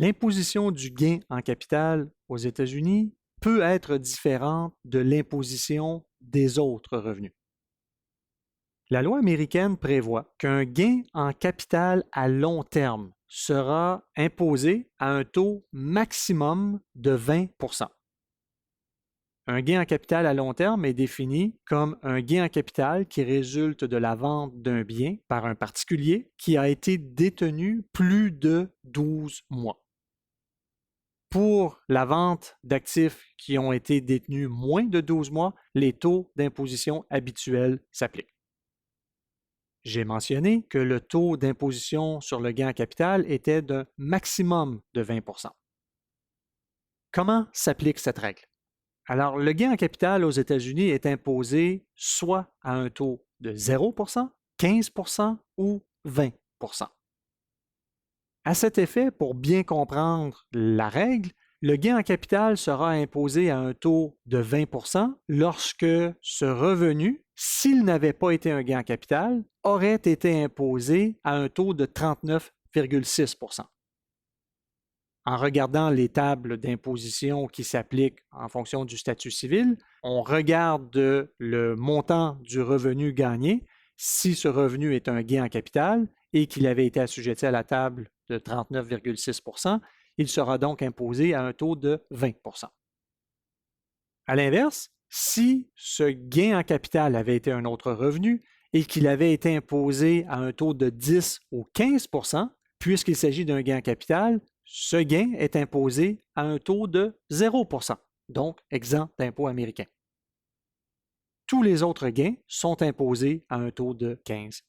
L'imposition du gain en capital aux États-Unis peut être différente de l'imposition des autres revenus. La loi américaine prévoit qu'un gain en capital à long terme sera imposé à un taux maximum de 20%. Un gain en capital à long terme est défini comme un gain en capital qui résulte de la vente d'un bien par un particulier qui a été détenu plus de 12 mois. Pour la vente d'actifs qui ont été détenus moins de 12 mois, les taux d'imposition habituels s'appliquent. J'ai mentionné que le taux d'imposition sur le gain en capital était d'un maximum de 20%. Comment s'applique cette règle? Alors, le gain en capital aux États-Unis est imposé soit à un taux de 0%, 15% ou 20%. À cet effet, pour bien comprendre la règle, le gain en capital sera imposé à un taux de 20% lorsque ce revenu, s'il n'avait pas été un gain en capital, aurait été imposé à un taux de 39,6%. En regardant les tables d'imposition qui s'appliquent en fonction du statut civil, on regarde le montant du revenu gagné si ce revenu est un gain en capital et qu'il avait été assujetti à la table de 39,6%, il sera donc imposé à un taux de 20%. À l'inverse, si ce gain en capital avait été un autre revenu et qu'il avait été imposé à un taux de 10 ou 15%, puisqu'il s'agit d'un gain en capital, ce gain est imposé à un taux de 0%, donc exempt d'impôt américain. Tous les autres gains sont imposés à un taux de 15%.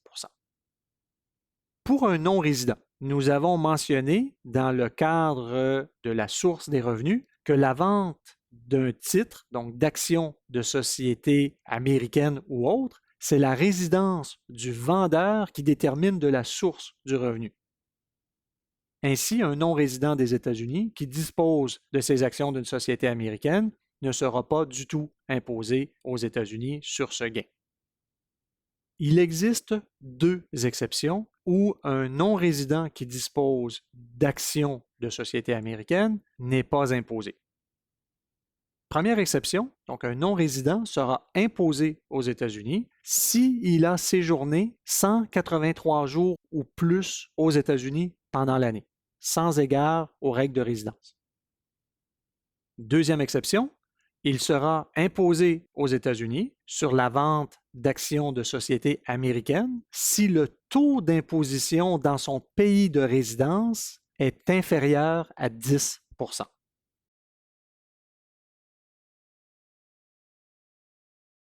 Pour un non-résident, nous avons mentionné dans le cadre de la source des revenus que la vente d'un titre, donc d'actions de société américaine ou autre, c'est la résidence du vendeur qui détermine de la source du revenu. Ainsi, un non-résident des États-Unis qui dispose de ses actions d'une société américaine ne sera pas du tout imposé aux États-Unis sur ce gain. Il existe deux exceptions où un non-résident qui dispose d'actions de sociétés américaines n'est pas imposé. Première exception, donc un non-résident sera imposé aux États-Unis s'il a séjourné 183 jours ou plus aux États-Unis pendant l'année, sans égard aux règles de résidence. Deuxième exception, il sera imposé aux États-Unis sur la vente d'actions de sociétés américaines si le taux d'imposition dans son pays de résidence est inférieur à 10%.